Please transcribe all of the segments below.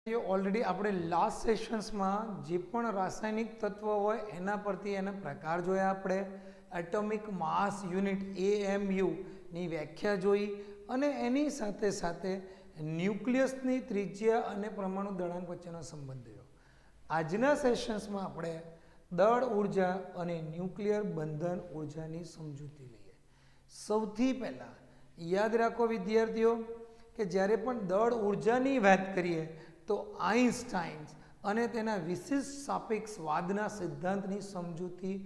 Already આપણે last સેશન્સમાં જે પણ રાસાયણિક તત્વો હોય એના પરથી એના પ્રકાર જોયા આપણે એટોમિક માસ યુનિટ AMU ની વ્યાખ્યા જોઈ અને એની સાથે સાથે ન્યુક્લિયસની ત્રિજ્યા અને પરમાણુ દળાંક વચ્ચેનો સંબંધ જોયો. આજના સેશન્સમાં આપણે દળ ઉર્જા અને ન્યુક્લિયર બંધન ઉર્જાની સમજૂતી લઈએ. સૌથી પહેલાં યાદ રાખો વિદ્યાર્થીઓ કે જ્યારે પણ દળ ઉર્જાની વાત કરીએ તો આઇન્સ્ટાઇન અને તેના વિશિષ્ટ સાપેક્ષવાદના સિદ્ધાંતની સમજૂતી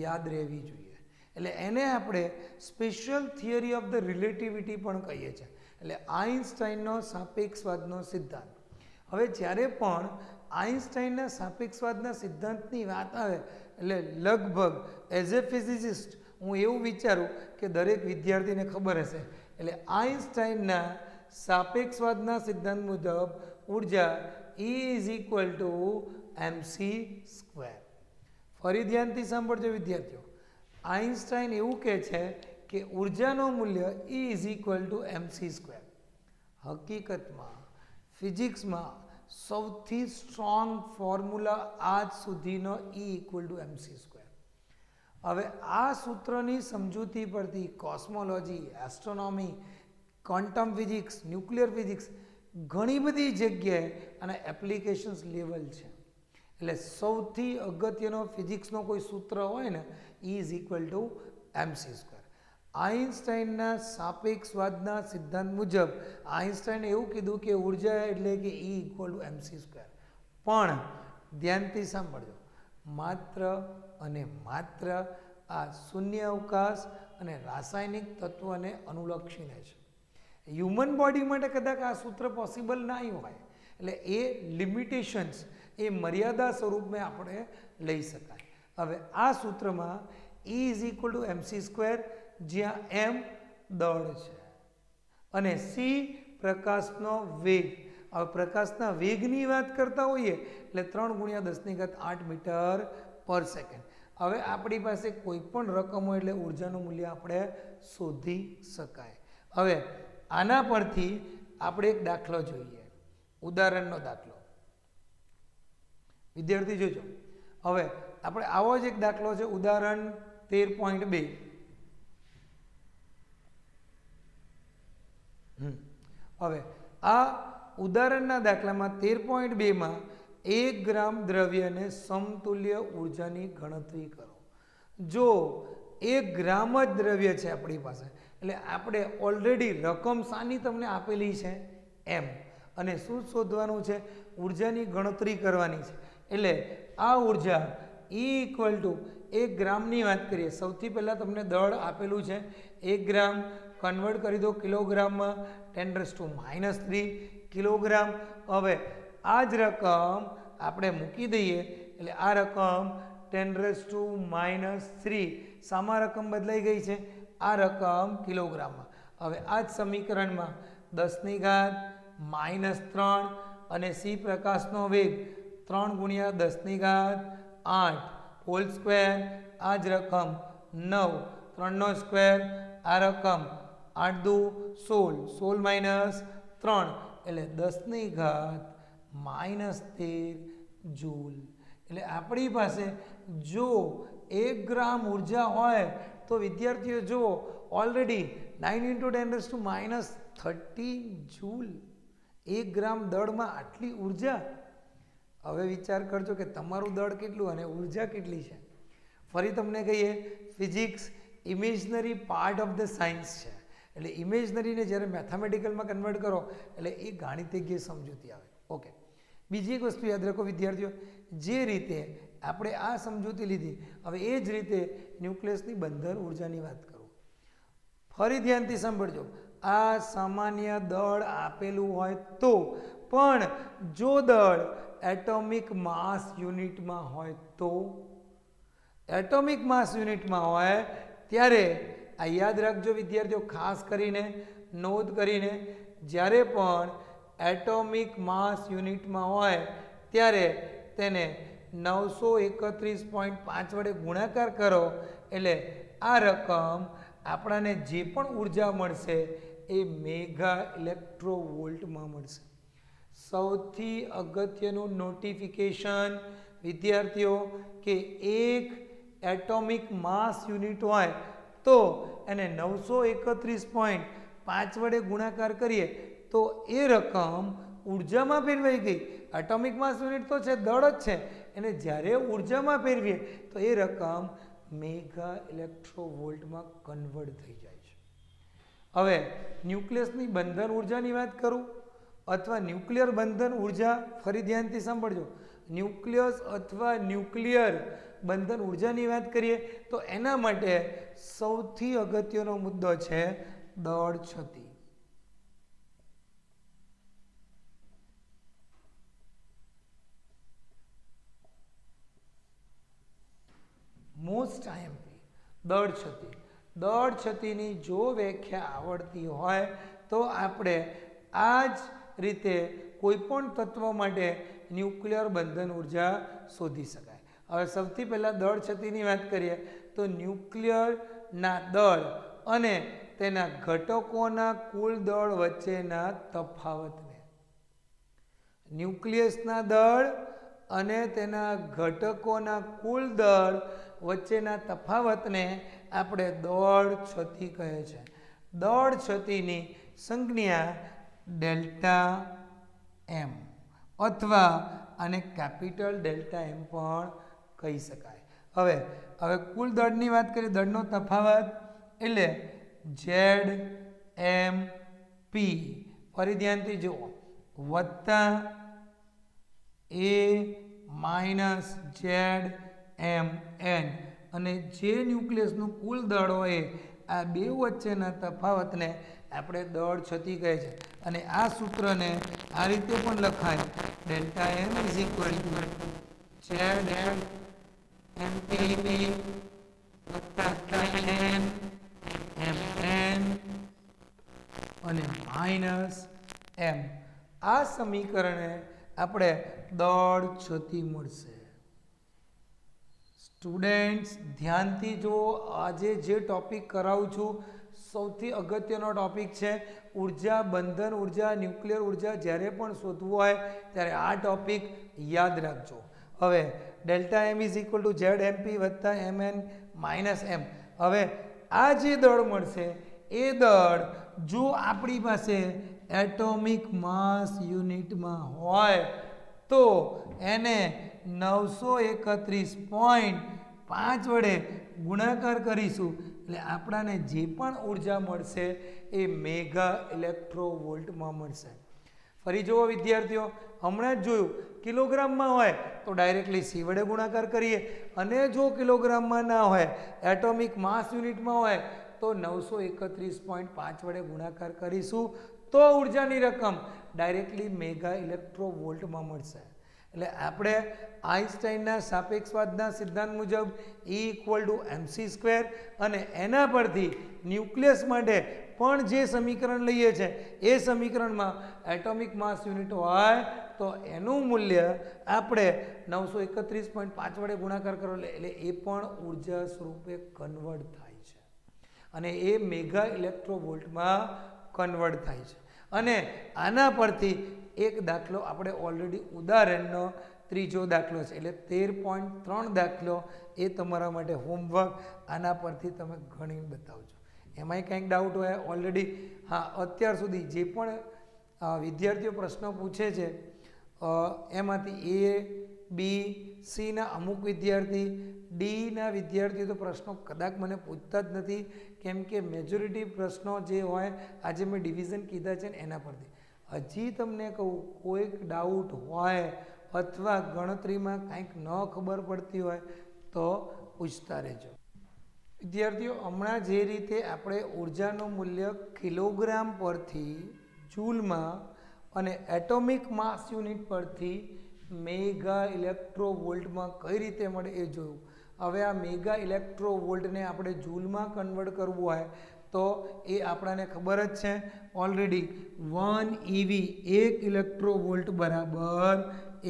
યાદ રહેવી જોઈએ. એટલે એને આપણે special theory of the relativity પણ કહીએ છીએ. એટલે આઇન્સ્ટાઇનનો સાપેક્ષવાદનો સિદ્ધાંત. હવે જ્યારે પણ આઇન્સ્ટાઇનના સાપેક્ષવાદના સિદ્ધાંતની વાત આવે એટલે લગભગ એઝ એ ફિઝિસિસ્ટ હું એવું વિચારું કે દરેક વિદ્યાર્થીને ખબર હશે. એટલે આઇન્સ્ટાઇનના સાપેક્ષવાદના સિદ્ધાંત મુજબ ઉર્જા E is equal two mc². ફરી ધ્યાનથી સાંભળજો વિદ્યાર્થીઓ. આઇન્સ્ટાઇન એવું કહે છે કે ઉર્જાનું મૂલ્ય E is equal two mc². હકીકતમાં ફિઝિક્સમાં સૌથી સ્ટ્રોંગ ફોર્મ્યુલા આજ સુધીનો E ઇક્વલ ટુ mc². હવે આ સૂત્રની સમજૂતી પરથી cosmology, astronomy, quantum physics, nuclear physics ઘણી બધી જગ્યાએ અને એપ્લિકેશન્સ લેવલ છે. એટલે સૌથી અગત્યનો ફિઝિક્સનો કોઈ સૂત્ર હોય ને E is equal two mc². આઇન્સ્ટાઇનના સાપેક્ષવાદના સિદ્ધાંત મુજબ આઇન્સ્ટાઈને એવું કીધું કે ઉર્જા એટલે કે E ઇક્વલ ટુ mc². પણ ધ્યાનથી સાંભળજો, માત્ર અને માત્ર આ શૂન્ય અવકાશ અને રાસાયણિક તત્વને અનુલક્ષીને છે. હ્યુમન બોડી માટે કદાચ આ સૂત્ર પોસિબલ ના હોય. એટલે એ લિમિટેશન્સ, એ મર્યાદા સ્વરૂપમાં આપણે લઈ શકાય. હવે આ સૂત્રમાં E is equal two mc², જ્યાં m દળ છે અને c પ્રકાશનો વેગ. હવે પ્રકાશના વેગની વાત કરતા હોઈએ એટલે 3×10⁸ મીટર પર સેકન્ડ. હવે આપણી પાસે કોઈ પણ રકમ હોય એટલે ઉર્જાનું મૂલ્ય આપણે શોધી શકાય. હવે આના પરથી આપણે એક દાખલો જોઈએ, ઉદાહરણનો દાખલો. વિદ્યાર્થી જોજો. હવે આપણે આવો જ એક દાખલો છે, ઉદાહરણ 13.2. હવે આ ઉદાહરણના દાખલામાં 13.2માં 1 ગ્રામ દ્રવ્યને સમતુલ્ય ઉર્જાની ગણતરી કરો. જો 1 ગ્રામ જ દ્રવ્ય છે આપણી પાસે, એટલે આપણે ઓલરેડી રકમ શાની તમને આપેલી છે એમ, અને શું શોધવાનું છે? ઉર્જાની ગણતરી કરવાની છે. એટલે આ ઉર્જા E ઇક્વલ ટુ 1 ગ્રામની વાત કરીએ. સૌથી પહેલાં તમને દળ આપેલું છે 1 ગ્રામ, કન્વર્ટ કરી દો કિલોગ્રામમાં, 10⁻³ કિલોગ્રામ. હવે આ જ રકમ આપણે મૂકી દઈએ એટલે આ રકમ 10⁻³ સામા રકમ બદલાઈ ગઈ છે, આ રકમ કિલોગ્રામમાં. હવે આ જ સમીકરણમાં 10⁻³ અને c પ્રકાશનો વેગ 3×10⁸ હોલ સ્ક્વેર, આ જ રકમ 9, 3નો સ્ક્વેર, આ રકમ 8×2 16, 16 - 3 એટલે 10⁻13 જૂલ. એટલે આપણી પાસે જો 1 ગ્રામ ઉર્જા હોય તો વિદ્યાર્થીઓ જુઓ ઓલરેડી 9×10⁻13 જૂલ. 1 ગ્રામ દળમાં આટલી ઉર્જા. હવે વિચાર કરજો કે તમારું દળ કેટલું અને ઉર્જા કેટલી છે. ફરી તમને કહીએ, physics imaginary part of the science છે. એટલે ઇમેજનરીને જ્યારે મેથેમેટિકલમાં કન્વર્ટ કરો એટલે એ ગાણિતિક સમજૂતી આવે. ઓકે, બીજી એક વસ્તુ યાદ રાખો વિદ્યાર્થીઓ, જે રીતે આપણે આ સમજૂતી લીધી, હવે એ જ રીતે ન્યુક્લિયસની બંધન ઉર્જાની વાત કરું. ફરી ધ્યાનથી સાંભળજો. આ સામાન્ય દળ આપેલું હોય તો પણ જો દળ એટોમિક માસ યુનિટમાં હોય તો એટોમિક માસ યુનિટમાં હોય ત્યારે આ યાદ રાખજો વિદ્યાર્થીઓ, ખાસ કરીને નોંધ કરીને, જ્યારે પણ એટોમિક માસ યુનિટમાં હોય ત્યારે તેને 931.5 વડે ગુણાકાર કરો એટલે આ રકમ આપણને જે પણ ઉર્જા મળશે એ મેગા ઇલેક્ટ્રોવોલ્ટમાં મળશે. સૌથી અગત્યનું નોટિફિકેશન વિદ્યાર્થીઓ કે એક એટોમિક માસ યુનિટ હોય તો એને 931.5 વડે ગુણાકાર કરીએ તો એ રકમ ઉર્જામાં ફેરવાઈ ગઈ. એટોમિક માસ યુનિટ તો છે, દળ જ છે, એને જ્યારે ઉર્જામાં ફેરવીએ તો એ રકમ મેગા ઇલેક્ટ્રોવોલ્ટમાં કન્વર્ટ થઈ જાય છે. હવે ન્યુક્લિયસની બંધન ઉર્જાની વાત કરું અથવા ન્યુક્લિયર બંધન ઉર્જા, ફરી ધ્યાનથી સાંભળજો. ન્યુક્લિયસ અથવા ન્યુક્લિયર બંધન ઉર્જાની વાત કરીએ તો એના માટે સૌથી અગત્યનો મુદ્દો છે દળ છતી. મોસ્ટ આઈએમપી દળ છતી. દળ છતીની જો વ્યાખ્યા આવડતી હોય તો આપણે આ જ રીતે કોઈ પણ તત્વ માટે ન્યુક્લિયર બંધન ઉર્જા શોધી શકાય. હવે સૌથી પહેલાં દળ છતીની વાત કરીએ તો ન્યુક્લિયરના દળ અને તેના ઘટકોના કુલ દળ વચ્ચેના તફાવતને, ન્યુક્લિયસના દળ અને તેના ઘટકોના કુલ દળ વચ્ચેના તફાવતને આપણે દળ છતી કહે છે. દળ છતીની સંજ્ઞા ડેલ્ટા એમ અથવા આને કેપિટલ ડેલ્ટા એમ પણ કહી શકાય. હવે કુલ દળની વાત કરીએ, દળનો તફાવત એટલે ઝેડ એમ પી, ફરી ધ્યાનથી જુઓ, વત્તા એ માઇનસ ઝેડ એમ એન, અને જે ન્યુક્લિયસનું કુલ દળ હોય આ બે વચ્ચેના તફાવતને આપણે દળ છતી કહે છે. અને આ સૂત્રને આ રીતે પણ લખાય, delta M is equal to z m p વત્તા એન એમ એન અને માઇનસ એમ. આ સમીકરણે આપણે દળ છતી મળશે. સ્ટુડન્ટ્સ ધ્યાનથી જો, આજે જે ટોપિક કરાવું છું સૌથી અગત્યનો ટોપિક છે ઉર્જા, બંધન ઉર્જા, ન્યુક્લિયર ઉર્જા. જ્યારે પણ શોધવું હોય ત્યારે આ ટોપિક યાદ રાખજો. હવે delta M is equal to Z MP વત્તા એમ એન માઇનસ એમ. હવે આ જે દળ મળશે એ દળ જો આપણી પાસે એટોમિક માસ યુનિટમાં હોય તો એને 931.5 વડે ગુણાકાર કરીશું એટલે આપણાને જે પણ ઉર્જા મળશે એ મેગા ઇલેક્ટ્રોવોલ્ટમાં મળશે. ફરી જુઓ વિદ્યાર્થીઓ, હમણાં જ જોયું કિલોગ્રામમાં હોય તો ડાયરેક્ટલી સી વડે ગુણાકાર કરીએ, અને જો કિલોગ્રામમાં ના હોય એટોમિક માસ યુનિટમાં હોય તો 931.5 વડે ગુણાકાર કરીશું તો ઉર્જાની રકમ ડાયરેક્ટલી મેગા ઇલેક્ટ્રોવોલ્ટમાં મળશે. એટલે આપણે આઇન્સ્ટાઈનના સાપેક્ષવાદના સિદ્ધાંત મુજબ E = mc² અને એના પરથી ન્યુક્લિયસ માટે પણ જે સમીકરણ લઈએ છે એ સમીકરણમાં એટોમિક માસ યુનિટ હોય તો એનું મૂલ્ય આપણે 931.5 વડે ગુણાકાર કરો એટલે એ પણ ઉર્જા સ્વરૂપે કન્વર્ટ થાય છે અને એ મેગા ઇલેક્ટ્રોવોલ્ટમાં કન્વર્ટ થાય છે. અને આના પરથી એક દાખલો આપણે ઓલરેડી ઉદાહરણનો ત્રીજો દાખલો છે એટલે 13.3 દાખલો એ તમારા માટે હોમવર્ક, આના પરથી તમે ગણી બતાવજો. એમાંય કંઈક ડાઉટ હોય ઓલરેડી, હા, અત્યાર સુધી જે પણ વિદ્યાર્થીઓ પ્રશ્નો પૂછે છે એમાંથી એ, બી, સીના અમુક વિદ્યાર્થી, ડીના વિદ્યાર્થીઓ તો પ્રશ્નો કદાચ મને પૂછતા જ નથી, કેમ કે મેજોરિટી પ્રશ્નો જે હોય આજે મેં ડિવિઝન કીધા છે ને એના પરથી. હજી તમને કહું કોઈક ડાઉટ હોય અથવા ગણતરીમાં કંઈક ન ખબર પડતી હોય તો પૂછતા રહેજો. વિદ્યાર્થીઓ, હમણાં જે રીતે આપણે ઉર્જાનું મૂલ્ય કિલોગ્રામ પરથી જૂલમાં અને એટોમિક માસ યુનિટ પરથી મેગા ઇલેક્ટ્રોવોલ્ટમાં કઈ રીતે મળે એ જોયું. હવે આ મેગા ઇલેક્ટ્રોવોલ્ટને આપણે જૂલમાં કન્વર્ટ કરવું હોય તો એ આપણાને ખબર જ છે ઓલરેડી 1 EV 1 ઇલેક્ટ્રોવોલ્ટ બરાબર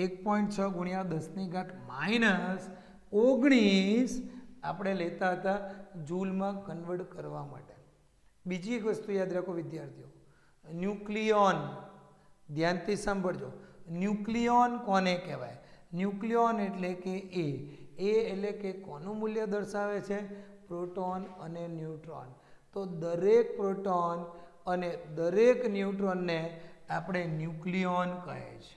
1.6 ગુણ્યા 10⁻⁻19 આપણે લેતા હતા જૂલમાં કન્વર્ટ કરવા માટે. બીજી એક વસ્તુ યાદ રાખો વિદ્યાર્થીઓ, ન્યુક્લિયોન ધ્યાનથી સાંભળજો, ન્યુક્લિયોન કોને કહેવાય? ન્યુક્લિયોન એટલે કે એ એટલે કે કોનું મૂલ્ય દર્શાવે છે? પ્રોટોન અને ન્યુટ્રોન. તો દરેક પ્રોટોન અને દરેક ન્યુટ્રોનને આપણે ન્યુક્લિયોન કહે છે.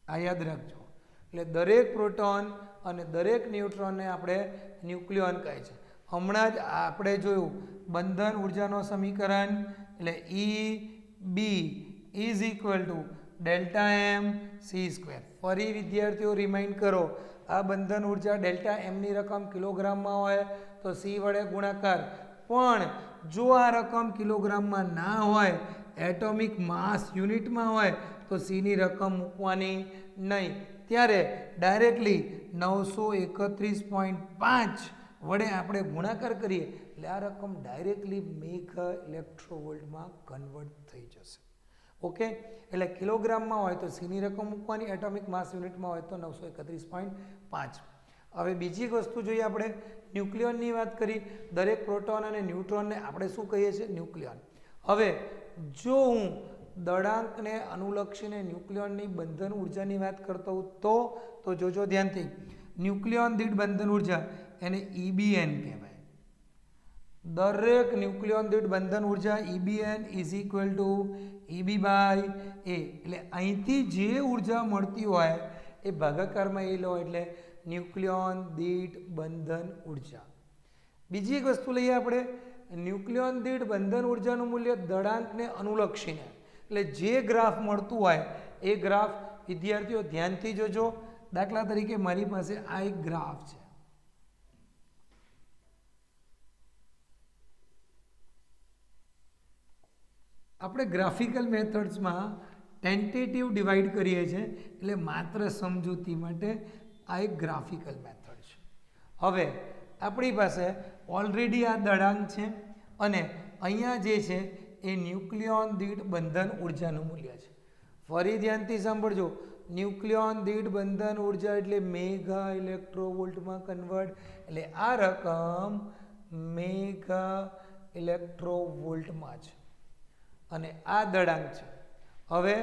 આ યાદ રાખજો. એટલે દરેક પ્રોટોન અને દરેક ન્યુટ્રોનને આપણે ન્યુક્લિયોન કહે છે. હમણાં જ આપણે જોયું બંધન ઉર્જાનો સમીકરણ, એટલે EB is equal to delta M C square. ફરી વિદ્યાર્થીઓ રિમાઇન્ડ કરો, આ બંધન ઉર્જા ડેલ્ટા એમની રકમ કિલોગ્રામમાં હોય તો સી વડે ગુણાકાર, પણ જો આ રકમ કિલોગ્રામમાં ના હોય, એટોમિક માસ યુનિટમાં હોય તો સીની રકમ મૂકવાની નહીં. ત્યારે ડાયરેક્ટલી 931.5 વડે આપણે ગુણાકાર કરીએ એટલે આ રકમ ડાયરેક્ટલી મેગા ઇલેક્ટ્રોવોલ્ટમાં કન્વર્ટ થઈ જશે. ઓકે, એટલે કિલોગ્રામમાં હોય તો સીની રકમ મૂકવાની, એટોમિક માસ યુનિટમાં હોય તો 931.5. હવે બીજી એક વસ્તુ જોઈએ, આપણે ન્યુક્લિયોનની વાત કરી. દરેક પ્રોટોન અને ન્યુટ્રોનને આપણે શું કહીએ છીએ? ન્યુક્લિયોન. હવે જો હું દળાંકને અનુલક્ષીને ન્યુક્લિયોનની બંધન ઉર્જાની વાત કરતો હોઉં તો જોજો ધ્યાનથી, ન્યુક્લિયોન દીઠ બંધન ઉર્જા એને EBN કહેવાય. દરેક ન્યુક્લિયોન દીઠ બંધન ઉર્જા EBN is equal to EB by A. એટલે અહીંથી જે ઉર્જા મળતી હોય એ ભાગાકારમાં એ લો એટલે ન્યુક્લિયોન દીઠ બંધન ઉર્જા. બીજી એક વસ્તુ લઈએ આપણે, ન્યુક્લિયોન દીઠ બંધન ઉર્જાનું મૂલ્ય દળાંકને અનુલક્ષીને, એટલે જે ગ્રાફ મળતું હોય એ ગ્રાફ વિદ્યાર્થીઓ ધ્યાનથી જોજો. દાખલા તરીકે મારી પાસે આ એક ગ્રાફ છે. આપણે ગ્રાફિકલ મેથડ્સમાં ટેન્ટેટિવ ડિવાઈડ કરીએ છીએ, એટલે માત્ર સમજૂતી માટે આ એક ગ્રાફિકલ મેથડ છે. હવે આપણી પાસે ઓલરેડી આ દળાંક છે અને અહીંયા જે છે એ ન્યુક્લિયોન દીઠ બંધન ઉર્જાનું મૂલ્ય છે. ફરી ધ્યાનથી સાંભળજો, ન્યુક્લિયોન દીઠ બંધન ઉર્જા એટલે મેગા ઇલેક્ટ્રોવોલ્ટમાં કન્વર્ટ, એટલે આ રકમ મેગા ઇલેક્ટ્રોવોલ્ટમાં છે અને આ દળાંક છે. હવે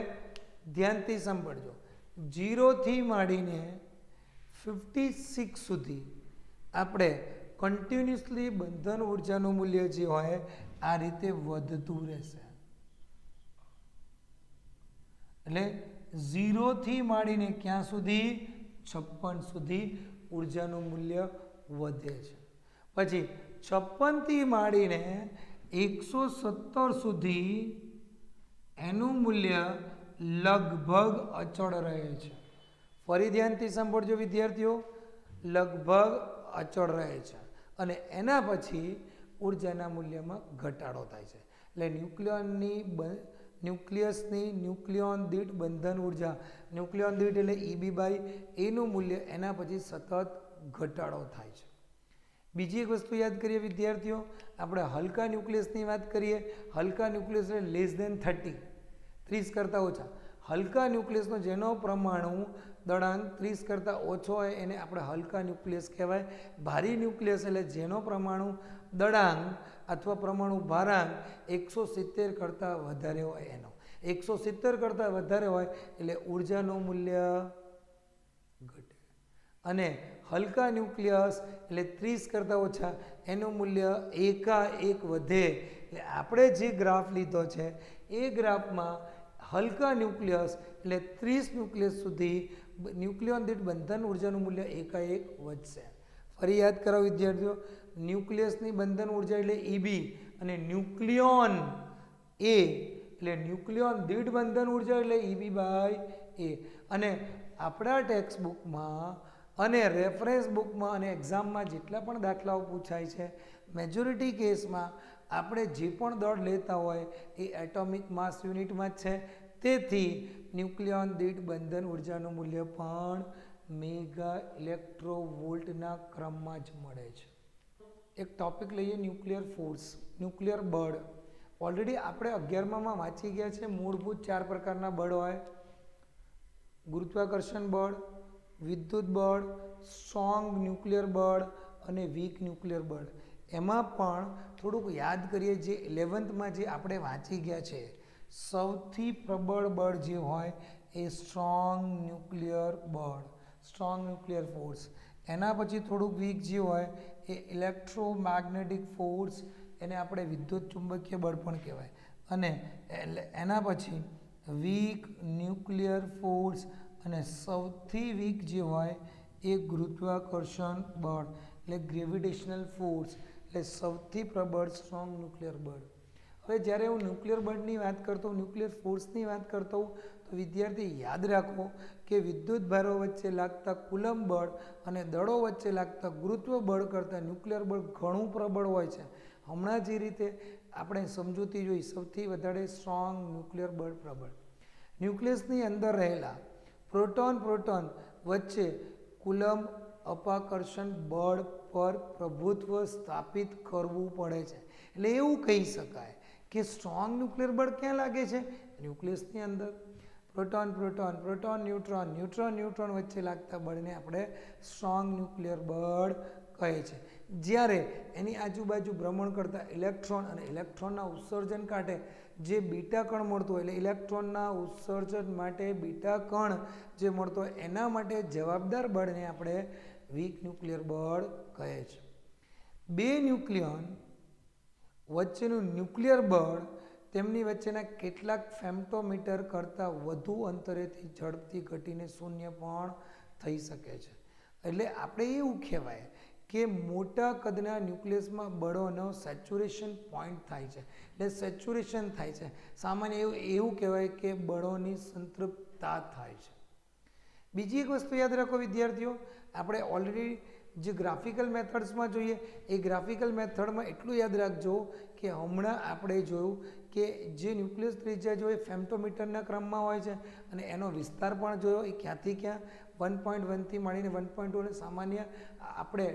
ધ્યાનથી સાંભળજો, 0 થી માંડીને 56 સુધી આપણે કન્ટિન્યુઅસલી બંધન ઉર્જાનું મૂલ્ય જે હોય આ રીતે વધતું રહેશે. એટલે 0 થી માંડીને ક્યાં સુધી? 56 સુધી ઉર્જાનું મૂલ્ય વધે છે. પછી 56 થી માંડીને 117 સુધી એનું મૂલ્ય લગભગ અચળ રહે છે. ફરી ધ્યાનથી સાંભળજો વિદ્યાર્થીઓ, લગભગ અચળ રહે છે અને એના પછી ઉર્જાના મૂલ્યમાં ઘટાડો થાય છે. એટલે ન્યુક્લિયસની ન્યુક્લિયોન દીઠ બંધન ઉર્જા, ન્યુક્લિયોન દીઠ એટલે EB બાય એનું મૂલ્ય એના પછી સતત ઘટાડો થાય છે. બીજી એક વસ્તુ યાદ કરીએ વિદ્યાર્થીઓ, આપણે હલકા ન્યુક્લિયસની વાત કરીએ. હલકા ન્યુક્લિયસ એટલે લેસ ધેન 30, 30 કરતાં ઓછા. હલકા ન્યુક્લિયસનો જેનો પરમાણુ દળાંક 30 કરતાં ઓછો હોય એને આપણે હલકા ન્યુક્લિયસ કહેવાય. ભારી ન્યુક્લિયસ એટલે જેનો પરમાણુ દળાંક અથવા પરમાણુ ભારાંક 170 કરતાં વધારે હોય એનો. 170 કરતાં વધારે હોય એટલે ઉર્જાનું મૂલ્ય ઘટે. અને હલકા ન્યુક્લિયસ એટલે 30 કરતાં ઓછા, એનું મૂલ્ય એકાએક વધે. એટલે આપણે જે ગ્રાફ લીધો છે એ ગ્રાફમાં હલકા ન્યુક્લિયસ એટલે 30 ન્યુક્લિયસ સુધી ન્યુક્લિયોન દીઠ બંધન ઉર્જાનું મૂલ્ય એકાએક વધશે. ફરી યાદ કરાવો વિદ્યાર્થીઓ, ન્યુક્લિયસની બંધન ઉર્જા એટલે EB અને ન્યુક્લિયોન A એટલે ન્યુક્લિયોન દીઠ બંધન ઉર્જા એટલે EB બાય A. અને આપણા ટેક્સ્ટ બુકમાં અને રેફરન્સ બુકમાં અને એક્ઝામમાં જેટલા પણ દાખલાઓ પૂછાય છે, મેજોરિટી કેસમાં આપણે જે પણ દળ લેતા હોય એ એટોમિક માસ યુનિટમાં જ છે. તેથી ન્યુક્લિયોન દીઠ બંધન ઉર્જાનું મૂલ્ય પણ મેગા ઇલેક્ટ્રોવોલ્ટના ક્રમમાં જ મળે છે. એક ટોપિક લઈએ, ન્યુક્લિયર ફોર્સ, ન્યુક્લિયર બળ. ઓલરેડી આપણે 11માં વાંચી ગયા છે. મૂળભૂત 4 પ્રકારના બળ હોય: ગુરુત્વાકર્ષણ બળ, વિદ્યુત બળ, સ્ટ્રોંગ ન્યુક્લિયર બળ અને વીક ન્યુક્લિયર બળ. એમાં પણ થોડુંક યાદ કરીએ જે 11થમાં જે આપણે વાંચી ગયા છે, સૌથી પ્રબળ બળ જે હોય એ સ્ટ્રોંગ ન્યુક્લિયર બળ, સ્ટ્રોંગ ન્યુક્લિયર ફોર્સ. એના પછી થોડુંક વીક જે હોય એ ઇલેક્ટ્રોમેગ્નેટિક ફોર્સ, એને આપણે વિદ્યુત ચુંબકીય બળ પણ કહેવાય. અને એના પછી વીક ન્યુક્લિયર ફોર્સ, અને સૌથી વીક જે હોય એ ગુરુત્વાકર્ષણ બળ એટલે ગ્રેવિટેશનલ ફોર્સ, એટલે સૌથી પ્રબળ સ્ટ્રોંગ ન્યુક્લિયર બળ. હવે જ્યારે હું ન્યુક્લિયર બળની વાત કરતો હોઉં, ન્યુક્લિયર ફોર્સની વાત કરતો હોઉં, તો વિદ્યાર્થી યાદ રાખો કે વિદ્યુત ભારો વચ્ચે લાગતા કુલમ બળ અને દળો વચ્ચે લાગતા ગુરુત્વ બળ કરતાં ન્યુક્લિયર બળ ઘણું પ્રબળ હોય છે. હમણાં જે રીતે આપણે સમજૂતી જોઈ, સૌથી વધારે સ્ટ્રોંગ ન્યુક્લિયર બળ પ્રબળ. ન્યુક્લિયસની અંદર રહેલા પ્રોટોન વચ્ચે કુલમ અપાકર્ષણ બળ પર પ્રભુત્વ સ્થાપિત કરવું પડે છે. એટલે એવું કહી શકાય કે સ્ટ્રોંગ ન્યુક્લિયર બળ ક્યાં લાગે છે? ન્યુક્લિયસની અંદર. પ્રોટોન ન્યુટ્રોન વચ્ચે લાગતા બળને આપણે સ્ટ્રોંગ ન્યુક્લિયર બળ કહે છે. જ્યારે એની આજુબાજુ ભ્રમણ કરતા ઇલેક્ટ્રોન અને ઇલેક્ટ્રોનના ઉત્સર્જન કાંઠે જે બીટા કણ મળતું હોય, એટલે ઇલેક્ટ્રોનના ઉત્સર્જન માટે બીટા કણ જે મળતો હોય એના માટે જવાબદાર બળને આપણે વીક ન્યુક્લિયર બળ કહે છે. બે ન્યુક્લિયોન વચ્ચેનું ન્યુક્લિયર બળ તેમની વચ્ચેના કેટલાક ફેમ્ટોમીટર કરતાં વધુ અંતરેથી ઝડપથી ઘટીને શૂન્ય પણ થઈ શકે છે. એટલે આપણે એવું કહેવાય કે મોટા કદના ન્યુક્લિયસમાં બળોનો સેચ્યુરેશન પોઈન્ટ થાય છે, એટલે સેચ્યુરેશન થાય છે. સામાન્ય એવું કહેવાય કે બળોની સંતૃપ્તતા થાય છે. બીજી એક વસ્તુ યાદ રાખો વિદ્યાર્થીઓ, આપણે ઓલરેડી જે ગ્રાફિકલ મેથડ્સમાં જોઈએ, એ ગ્રાફિકલ મેથડમાં એટલું યાદ રાખજો કે હમણાં આપણે જોયું કે જે ન્યુક્લિયસ ત્રિજ્યા જો એ ફેમ્ટોમીટરના ક્રમમાં હોય છે, અને એનો વિસ્તાર પણ જોયો એ ક્યાંથી ક્યાં 1.1થી માંડીને 1.2, અને સામાન્ય આપણે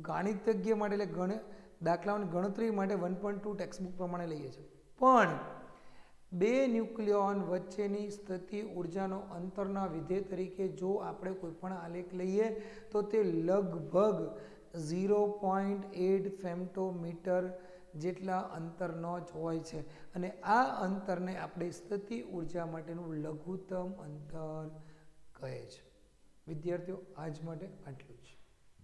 ગાણિતજ્ઞ માટે એટલે દાખલાઓની ગણતરી માટે 1.2 ટેક્સ્ટબુક પ્રમાણે લઈએ છીએ. પણ બે ન્યુક્લિયોન વચ્ચેની સ્થિતિ ઉર્જાનો અંતરના વિધેય તરીકે જો આપણે કોઈ પણ આલેખ લઈએ તો તે લગભગ 0.8 ફેમ્ટોમીટર જેટલા અંતરનો જ હોય છે. અને આ અંતરને આપણે સ્થિતિ ઉર્જા માટેનું લઘુત્તમ અંતર કહે છે. વિદ્યાર્થીઓ, આજ માટે આટલું જ.